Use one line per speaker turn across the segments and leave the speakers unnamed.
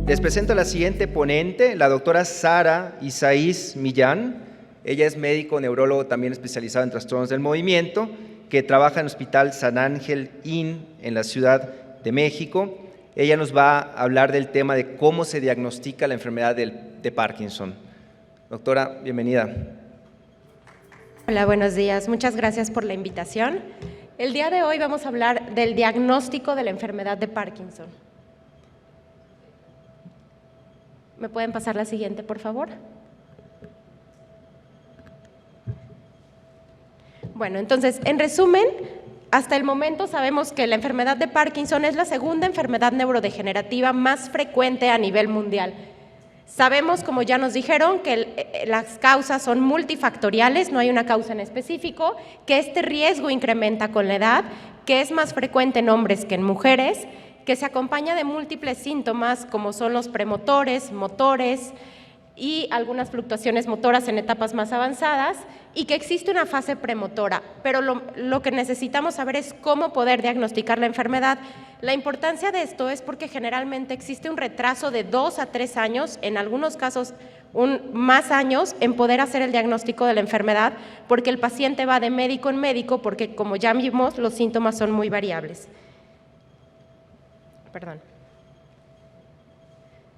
Les presento a la siguiente ponente, la doctora Sara Isaís Millán. Ella es médico neurólogo también especializado en trastornos del movimiento, que trabaja en el Hospital San Ángel IN en la Ciudad de México. Ella nos va a hablar del tema de cómo se diagnostica la enfermedad de Parkinson. Doctora, bienvenida.
Hola, buenos días. Muchas gracias por la invitación. El día de hoy vamos a hablar del diagnóstico de la enfermedad de Parkinson. ¿Me pueden pasar la siguiente, por favor? Bueno, entonces, en resumen, hasta el momento sabemos que la enfermedad de Parkinson es la segunda enfermedad neurodegenerativa más frecuente a nivel mundial. Sabemos, como ya nos dijeron, que las causas son multifactoriales, no hay una causa en específico, que este riesgo incrementa con la edad, que es más frecuente en hombres que en mujeres, que se acompaña de múltiples síntomas como son los premotores, motores y algunas fluctuaciones motoras en etapas más avanzadas, y que existe una fase premotora, pero lo que necesitamos saber es cómo poder diagnosticar la enfermedad. La importancia de esto es porque generalmente existe un retraso de 2 a 3 años, en algunos casos más años, en poder hacer el diagnóstico de la enfermedad, porque el paciente va de médico en médico, porque como ya vimos, los síntomas son muy variables.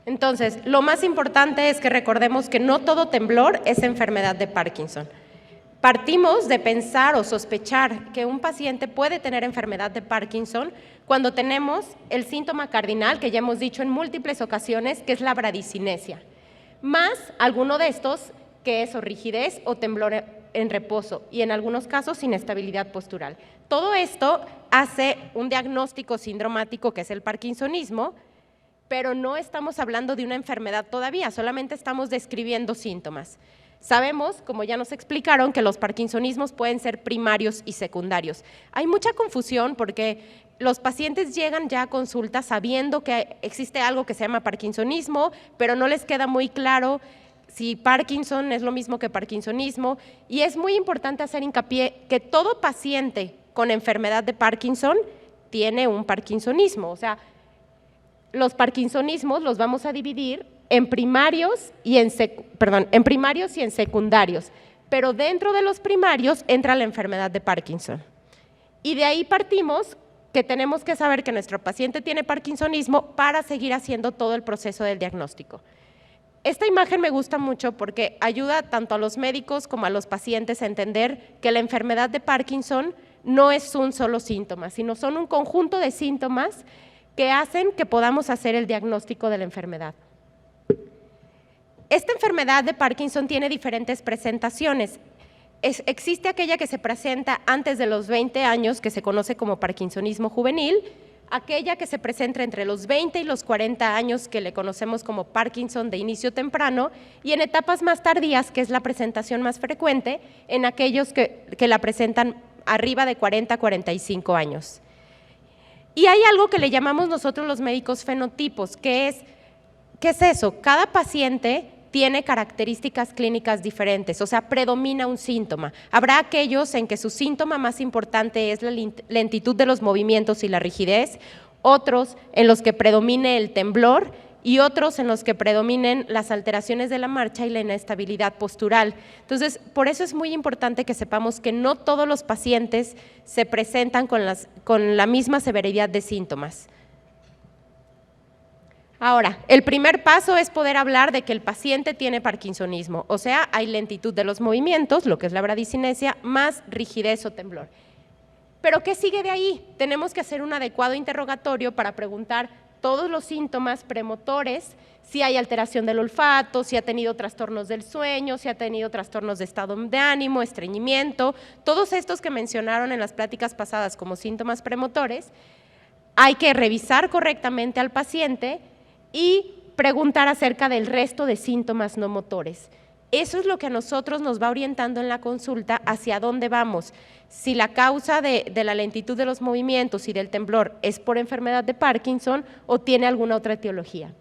Entonces, lo más importante es que recordemos que no todo temblor es enfermedad de Parkinson. Partimos de pensar o sospechar que un paciente puede tener enfermedad de Parkinson cuando tenemos el síntoma cardinal, que ya hemos dicho en múltiples ocasiones, que es la bradicinesia, más alguno de estos que es o rigidez o temblor en reposo y en algunos casos inestabilidad postural. Todo esto hace un diagnóstico sindromático que es el parkinsonismo, pero no estamos hablando de una enfermedad todavía, solamente estamos describiendo síntomas. Sabemos, como ya nos explicaron, que los parkinsonismos pueden ser primarios y secundarios. Hay mucha confusión porque los pacientes llegan ya a consulta sabiendo que existe algo que se llama parkinsonismo, pero no les queda muy claro si Parkinson es lo mismo que parkinsonismo, y es muy importante hacer hincapié que todo paciente con enfermedad de Parkinson tiene un parkinsonismo. O sea, los parkinsonismos los vamos a dividir en primarios y en secundarios, pero dentro de los primarios entra la enfermedad de Parkinson. Y de ahí partimos que tenemos que saber que nuestro paciente tiene parkinsonismo para seguir haciendo todo el proceso del diagnóstico. Esta imagen me gusta mucho porque ayuda tanto a los médicos como a los pacientes a entender que la enfermedad de Parkinson no es un solo síntoma, sino son un conjunto de síntomas que hacen que podamos hacer el diagnóstico de la enfermedad. Esta enfermedad de Parkinson tiene diferentes presentaciones. Existe aquella que se presenta antes de los 20 años, que se conoce como parkinsonismo juvenil, aquella que se presenta entre los 20 y los 40 años, que le conocemos como Parkinson de inicio temprano, y en etapas más tardías, que es la presentación más frecuente, en aquellos que la presentan arriba de 40 a 45 años. Y hay algo que le llamamos nosotros los médicos fenotipos, ¿qué es eso? Cada paciente tiene características clínicas diferentes, o sea, predomina un síntoma. Habrá aquellos en que su síntoma más importante es la lentitud de los movimientos y la rigidez, otros en los que predomine el temblor y otros en los que predominen las alteraciones de la marcha y la inestabilidad postural. Entonces, por eso es muy importante que sepamos que no todos los pacientes se presentan con la misma severidad de síntomas. Ahora, el primer paso es poder hablar de que el paciente tiene parkinsonismo, o sea, hay lentitud de los movimientos, lo que es la bradicinesia, más rigidez o temblor. ¿Pero qué sigue de ahí? Tenemos que hacer un adecuado interrogatorio para preguntar todos los síntomas premotores, si hay alteración del olfato, si ha tenido trastornos del sueño, si ha tenido trastornos de estado de ánimo, estreñimiento, todos estos que mencionaron en las pláticas pasadas como síntomas premotores. Hay que revisar correctamente al paciente y preguntar acerca del resto de síntomas no motores. Eso es lo que a nosotros nos va orientando en la consulta hacia dónde vamos. Si la causa de la lentitud de los movimientos y del temblor es por enfermedad de Parkinson o tiene alguna otra etiología.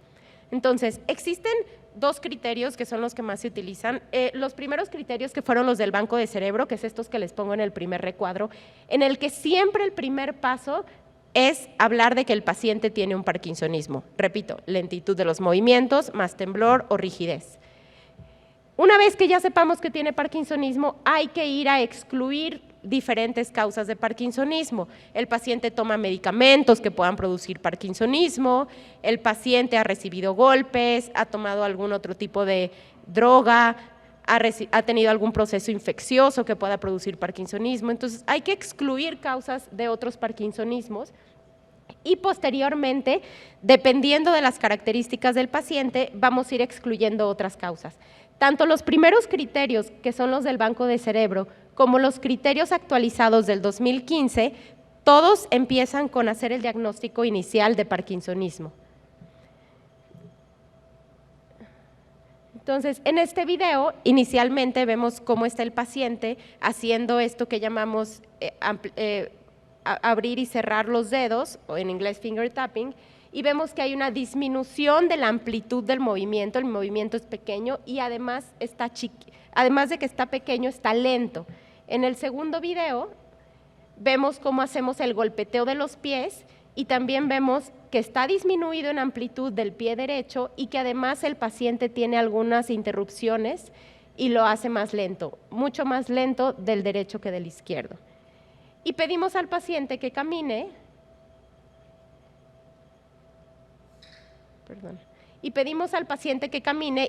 Entonces, existen dos criterios que son los que más se utilizan. Los primeros criterios que fueron los del banco de cerebro, que es estos que les pongo en el primer recuadro, en el que siempre el primer paso es hablar de que el paciente tiene un parkinsonismo. Repito, lentitud de los movimientos, más temblor o rigidez. Una vez que ya sepamos que tiene parkinsonismo, hay que ir a excluir diferentes causas de parkinsonismo. El paciente toma medicamentos que puedan producir parkinsonismo, el paciente ha recibido golpes, ha tomado algún otro tipo de droga, ha tenido algún proceso infeccioso que pueda producir parkinsonismo. Entonces, hay que excluir causas de otros parkinsonismos y posteriormente, dependiendo de las características del paciente, vamos a ir excluyendo otras causas. Tanto los primeros criterios, que son los del Banco de Cerebro, como los criterios actualizados del 2015, todos empiezan con hacer el diagnóstico inicial de parkinsonismo. Entonces, en este video, inicialmente vemos cómo está el paciente haciendo esto que llamamos abrir y cerrar los dedos, o en inglés finger tapping, y vemos que hay una disminución de la amplitud del movimiento, el movimiento es pequeño y además de que está pequeño, está lento. En el segundo video vemos cómo hacemos el golpeteo de los pies y también vemos que está disminuido en amplitud del pie derecho y que además el paciente tiene algunas interrupciones y lo hace más lento, mucho más lento del derecho que del izquierdo. Y pedimos al paciente que camine,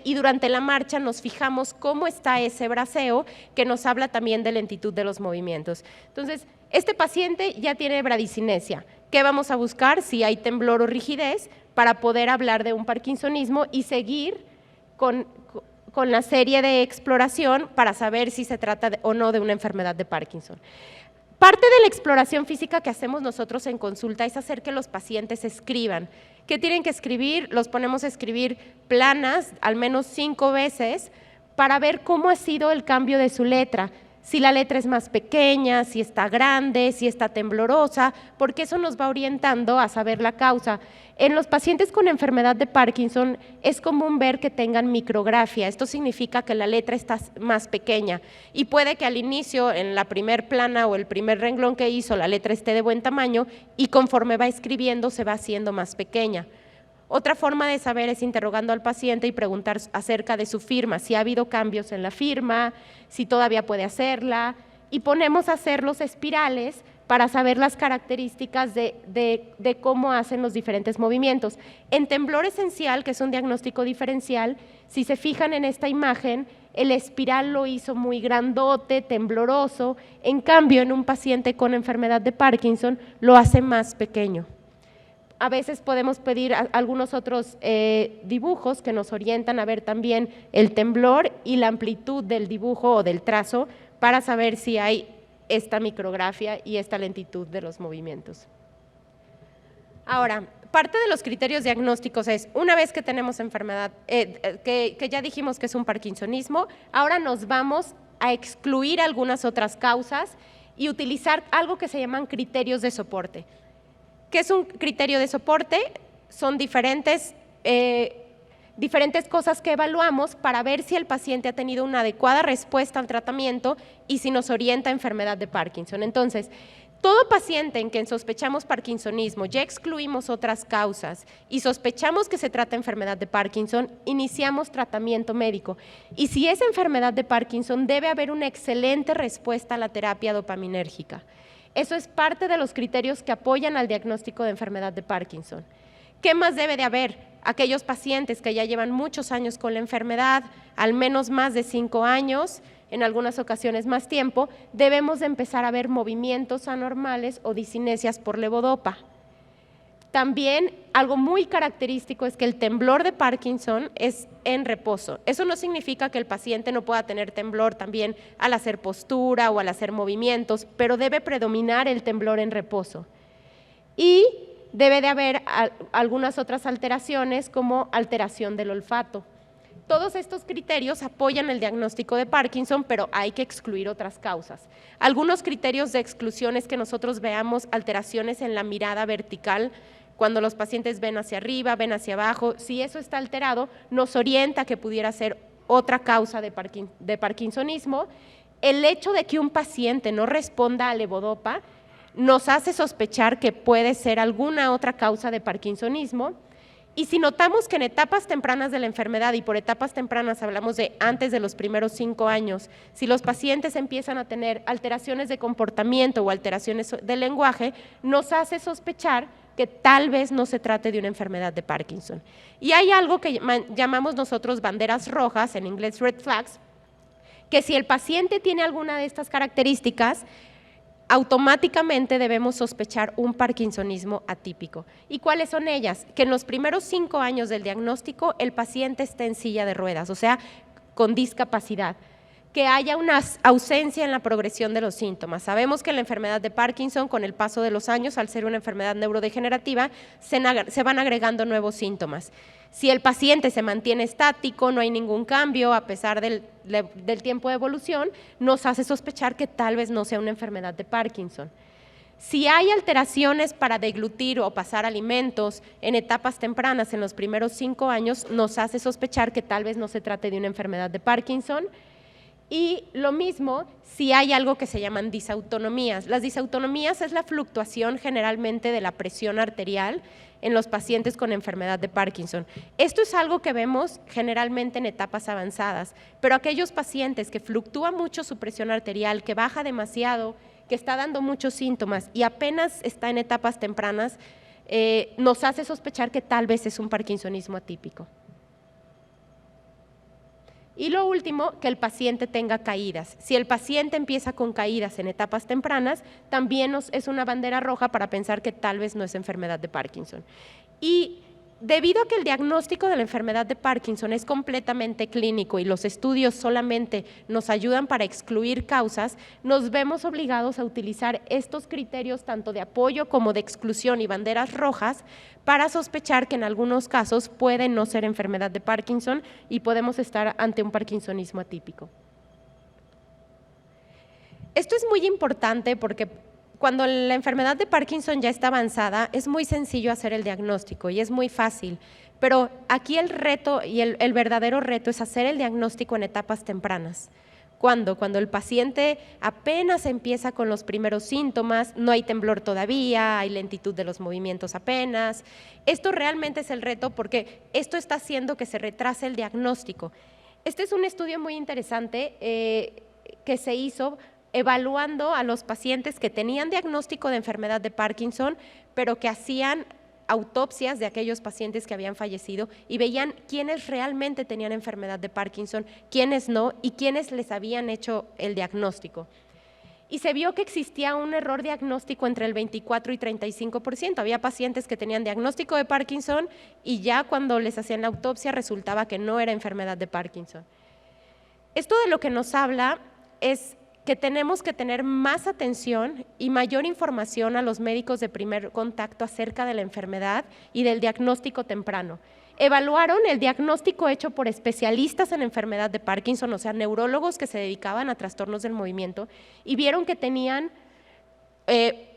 y durante la marcha nos fijamos cómo está ese braceo, que nos habla también de lentitud de los movimientos. Entonces, este paciente ya tiene bradicinesia. ¿Qué vamos a buscar? Si hay temblor o rigidez, para poder hablar de un parkinsonismo y seguir con la serie de exploración para saber si se trata o no de una enfermedad de Parkinson. Parte de la exploración física que hacemos nosotros en consulta es hacer que los pacientes escriban. ¿Qué tienen que escribir? Los ponemos a escribir planas al menos 5 veces para ver cómo ha sido el cambio de su letra. Si la letra es más pequeña, si está grande, si está temblorosa, porque eso nos va orientando a saber la causa. En los pacientes con enfermedad de Parkinson es común ver que tengan micrografia. Esto significa que la letra está más pequeña y puede que al inicio, en la primer plana o el primer renglón que hizo, la letra esté de buen tamaño y conforme va escribiendo se va haciendo más pequeña. Otra forma de saber es interrogando al paciente y preguntar acerca de su firma, si ha habido cambios en la firma, si todavía puede hacerla, y ponemos a hacer los espirales para saber las características de cómo hacen los diferentes movimientos. En temblor esencial, que es un diagnóstico diferencial, si se fijan en esta imagen, el espiral lo hizo muy grandote, tembloroso, en cambio en un paciente con enfermedad de Parkinson lo hace más pequeño. A veces podemos pedir algunos otros dibujos que nos orientan a ver también el temblor y la amplitud del dibujo o del trazo para saber si hay esta micrografia y esta lentitud de los movimientos. Ahora, parte de los criterios diagnósticos es, una vez que tenemos enfermedad, que ya dijimos que es un parkinsonismo, ahora nos vamos a excluir algunas otras causas y utilizar algo que se llaman criterios de soporte. ¿Qué es un criterio de soporte? Son diferentes cosas que evaluamos para ver si el paciente ha tenido una adecuada respuesta al tratamiento y si nos orienta a enfermedad de Parkinson. Entonces, todo paciente en quien sospechamos parkinsonismo, ya excluimos otras causas y sospechamos que se trata de enfermedad de Parkinson, iniciamos tratamiento médico. Y si es enfermedad de Parkinson, debe haber una excelente respuesta a la terapia dopaminérgica. Eso es parte de los criterios que apoyan al diagnóstico de enfermedad de Parkinson. ¿Qué más debe de haber? Aquellos pacientes que ya llevan muchos años con la enfermedad, al menos más de 5 años, en algunas ocasiones más tiempo, debemos de empezar a ver movimientos anormales o discinesias por levodopa. También algo muy característico es que el temblor de Parkinson es en reposo. Eso no significa que el paciente no pueda tener temblor también al hacer postura o al hacer movimientos, pero debe predominar el temblor en reposo. Y debe de haber algunas otras alteraciones como alteración del olfato. Todos estos criterios apoyan el diagnóstico de Parkinson, pero hay que excluir otras causas. Algunos criterios de exclusión es que nosotros veamos alteraciones en la mirada vertical, cuando los pacientes ven hacia arriba, ven hacia abajo. Si eso está alterado, nos orienta que pudiera ser otra causa de parkinsonismo. El hecho de que un paciente no responda a levodopa nos hace sospechar que puede ser alguna otra causa de parkinsonismo. Y si notamos que en etapas tempranas de la enfermedad, y por etapas tempranas hablamos de antes de los primeros 5 años, si los pacientes empiezan a tener alteraciones de comportamiento o alteraciones del lenguaje, nos hace sospechar que tal vez no se trate de una enfermedad de Parkinson. Y hay algo que llamamos nosotros banderas rojas, en inglés red flags, que si el paciente tiene alguna de estas características, automáticamente debemos sospechar un parkinsonismo atípico. ¿Y cuáles son ellas? Que en los primeros 5 años del diagnóstico el paciente esté en silla de ruedas, o sea, con discapacidad, que haya una ausencia en la progresión de los síntomas. Sabemos que en la enfermedad de Parkinson, con el paso de los años, al ser una enfermedad neurodegenerativa, se van agregando nuevos síntomas. Si el paciente se mantiene estático, no hay ningún cambio a pesar del tiempo de evolución, nos hace sospechar que tal vez no sea una enfermedad de Parkinson. Si hay alteraciones para deglutir o pasar alimentos en etapas tempranas, en los primeros 5 años, nos hace sospechar que tal vez no se trate de una enfermedad de Parkinson. Y lo mismo si hay algo que se llaman disautonomías. Las disautonomías es la fluctuación generalmente de la presión arterial en los pacientes con enfermedad de Parkinson. Esto es algo que vemos generalmente en etapas avanzadas, pero aquellos pacientes que fluctúa mucho su presión arterial, que baja demasiado, que está dando muchos síntomas y apenas está en etapas tempranas, nos hace sospechar que tal vez es un parkinsonismo atípico. Y lo último, que el paciente tenga caídas. Si el paciente empieza con caídas en etapas tempranas, también es una bandera roja para pensar que tal vez no es enfermedad de Parkinson. Y debido a que el diagnóstico de la enfermedad de Parkinson es completamente clínico y los estudios solamente nos ayudan para excluir causas, nos vemos obligados a utilizar estos criterios tanto de apoyo como de exclusión y banderas rojas para sospechar que en algunos casos puede no ser enfermedad de Parkinson y podemos estar ante un parkinsonismo atípico. Esto es muy importante porque cuando la enfermedad de Parkinson ya está avanzada, es muy sencillo hacer el diagnóstico y es muy fácil, pero aquí el reto y el verdadero reto es hacer el diagnóstico en etapas tempranas. ¿Cuándo? Cuando el paciente apenas empieza con los primeros síntomas, no hay temblor todavía, hay lentitud de los movimientos apenas. Esto realmente es el reto porque esto está haciendo que se retrase el diagnóstico. Este es un estudio muy interesante que se hizo evaluando a los pacientes que tenían diagnóstico de enfermedad de Parkinson, pero que hacían autopsias de aquellos pacientes que habían fallecido y veían quiénes realmente tenían enfermedad de Parkinson, quiénes no y quiénes les habían hecho el diagnóstico. Y se vio que existía un error diagnóstico entre el 24 y 35%. Había pacientes que tenían diagnóstico de Parkinson y ya cuando les hacían la autopsia resultaba que no era enfermedad de Parkinson. Esto de lo que nos habla es que tenemos que tener más atención y mayor información a los médicos de primer contacto acerca de la enfermedad y del diagnóstico temprano. Evaluaron el diagnóstico hecho por especialistas en enfermedad de Parkinson, o sea, neurólogos que se dedicaban a trastornos del movimiento, y vieron que tenían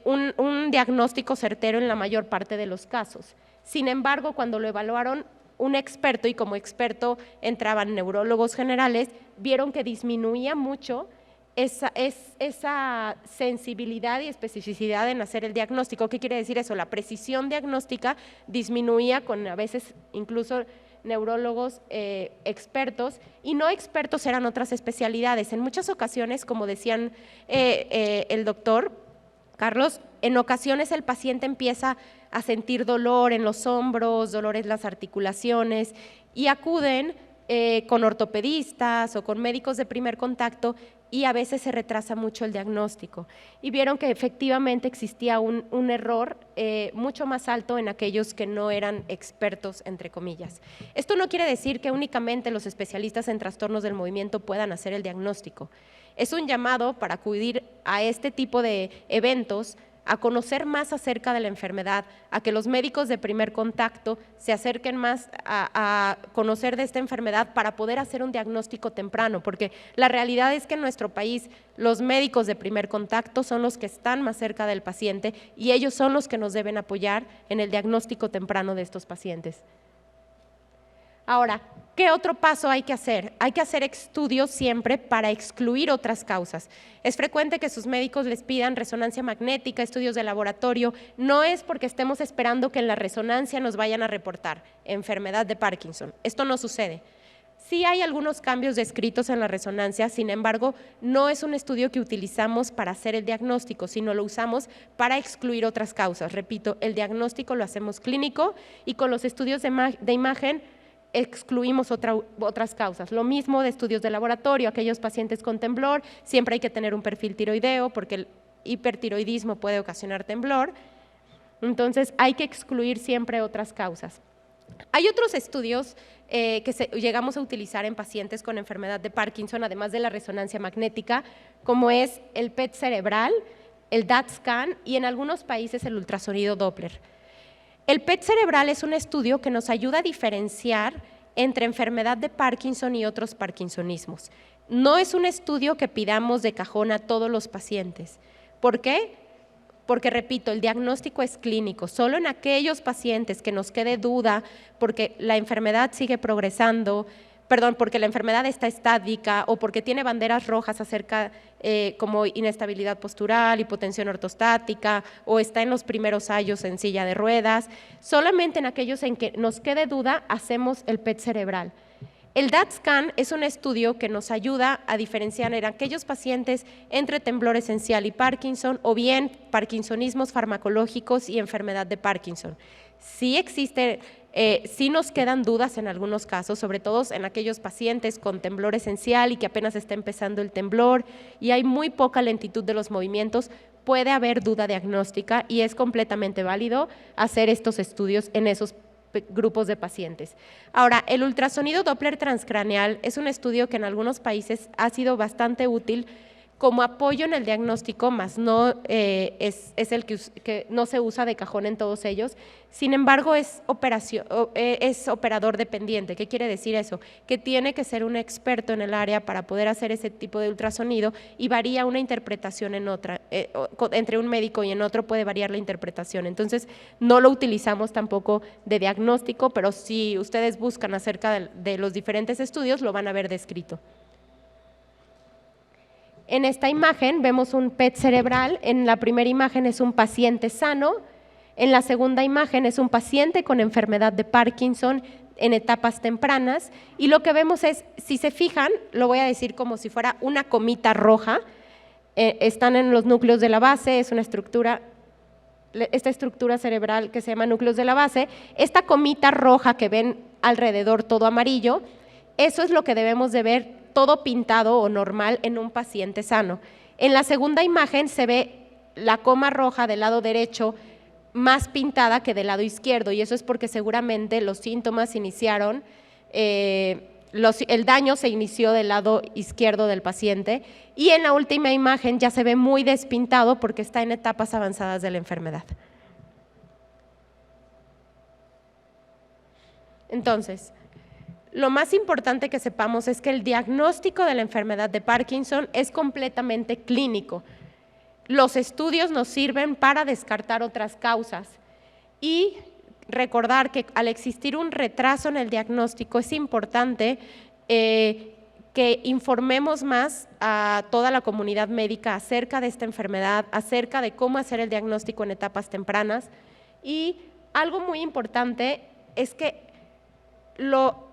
un diagnóstico certero en la mayor parte de los casos. Sin embargo, cuando lo evaluaron un experto, y como experto entraban neurólogos generales, vieron que disminuía mucho esa sensibilidad y especificidad en hacer el diagnóstico. ¿Qué quiere decir eso? La precisión diagnóstica disminuía con a veces incluso neurólogos expertos, y no expertos eran otras especialidades. En muchas ocasiones, como decían el doctor Carlos, en ocasiones el paciente empieza a sentir dolor en los hombros, dolor en las articulaciones y acuden con ortopedistas o con médicos de primer contacto y a veces se retrasa mucho el diagnóstico. Y vieron que efectivamente existía un error mucho más alto en aquellos que no eran expertos, entre comillas. Esto no quiere decir que únicamente los especialistas en trastornos del movimiento puedan hacer el diagnóstico. Es un llamado para acudir a este tipo de eventos, a conocer más acerca de la enfermedad, a que los médicos de primer contacto se acerquen más a conocer de esta enfermedad para poder hacer un diagnóstico temprano, porque la realidad es que en nuestro país los médicos de primer contacto son los que están más cerca del paciente y ellos son los que nos deben apoyar en el diagnóstico temprano de estos pacientes. Ahora, ¿Qué otro paso hay que hacer? Hay que hacer estudios siempre para excluir otras causas. Es frecuente que sus médicos les pidan resonancia magnética, estudios de laboratorio. No es porque estemos esperando que en la resonancia nos vayan a reportar enfermedad de Parkinson. Esto no sucede. Sí hay algunos cambios descritos en la resonancia, sin embargo, no es un estudio que utilizamos para hacer el diagnóstico, sino lo usamos para excluir otras causas. Repito, el diagnóstico lo hacemos clínico y con los estudios de imagen excluimos otras causas. Lo mismo de estudios de laboratorio, aquellos pacientes con temblor, siempre hay que tener un perfil tiroideo porque el hipertiroidismo puede ocasionar temblor, entonces hay que excluir siempre otras causas. Hay otros estudios que llegamos a utilizar en pacientes con enfermedad de Parkinson, además de la resonancia magnética, como es el PET cerebral, el DaT-scan y en algunos países el ultrasonido Doppler. El PET cerebral es un estudio que nos ayuda a diferenciar entre enfermedad de Parkinson y otros parkinsonismos. No es un estudio que pidamos de cajón a todos los pacientes. ¿Por qué? Porque, repito, el diagnóstico es clínico. Solo en aquellos pacientes que nos quede duda porque la enfermedad sigue progresando, porque la enfermedad está estática o porque tiene banderas rojas acerca como inestabilidad postural, hipotensión ortostática o está en los primeros años en silla de ruedas, solamente en aquellos en que nos quede duda hacemos el PET cerebral. El DaT-scan es un estudio que nos ayuda a diferenciar en aquellos pacientes entre temblor esencial y Parkinson o bien parkinsonismos farmacológicos y enfermedad de Parkinson. Sí existe, sí nos quedan dudas en algunos casos, sobre todo en aquellos pacientes con temblor esencial y que apenas está empezando el temblor y hay muy poca lentitud de los movimientos, puede haber duda diagnóstica y es completamente válido hacer estos estudios en esos grupos de pacientes. Ahora, el ultrasonido Doppler transcraneal es un estudio que en algunos países ha sido bastante útil como apoyo en el diagnóstico, más no es el que no se usa de cajón en todos ellos. Sin embargo, es operador dependiente. ¿Qué quiere decir eso? Que tiene que ser un experto en el área para poder hacer ese tipo de ultrasonido y varía una interpretación en otra, entre un médico y en otro puede variar la interpretación. Entonces, no lo utilizamos tampoco de diagnóstico, pero si ustedes buscan acerca de los diferentes estudios, lo van a ver descrito. En esta imagen vemos un PET cerebral, en la primera imagen es un paciente sano, en la segunda imagen es un paciente con enfermedad de Parkinson en etapas tempranas y lo que vemos es, si se fijan, lo voy a decir como si fuera una comita roja, están en los núcleos de la base, es una estructura, esta estructura cerebral que se llama núcleos de la base, esta comita roja que ven alrededor todo amarillo, eso es lo que debemos de ver todo pintado o normal en un paciente sano. En la segunda imagen se ve la coma roja del lado derecho más pintada que del lado izquierdo y eso es porque seguramente los síntomas iniciaron, el daño se inició del lado izquierdo del paciente y en la última imagen ya se ve muy despintado porque está en etapas avanzadas de la enfermedad. Entonces, lo más importante que sepamos es que el diagnóstico de la enfermedad de Parkinson es completamente clínico. Los estudios nos sirven para descartar otras causas y recordar que al existir un retraso en el diagnóstico es importante que informemos más a toda la comunidad médica acerca de esta enfermedad, acerca de cómo hacer el diagnóstico en etapas tempranas y algo muy importante es que lo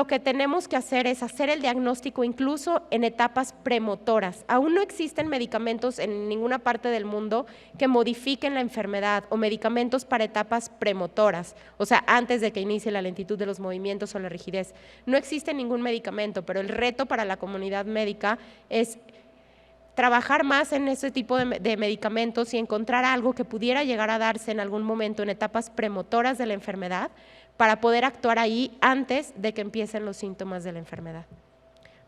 que tenemos que hacer es hacer el diagnóstico incluso en etapas premotoras. Aún no existen medicamentos en ninguna parte del mundo que modifiquen la enfermedad o medicamentos para etapas premotoras, o sea, antes de que inicie la lentitud de los movimientos o la rigidez. No existe ningún medicamento, pero el reto para la comunidad médica es trabajar más en ese tipo de medicamentos y encontrar algo que pudiera llegar a darse en algún momento en etapas premotoras de la enfermedad para poder actuar ahí antes de que empiecen los síntomas de la enfermedad.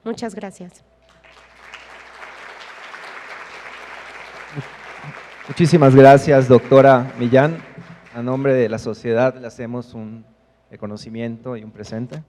Muchas gracias.
Muchísimas gracias, doctora Millán. A nombre de la sociedad le hacemos un reconocimiento y un presente.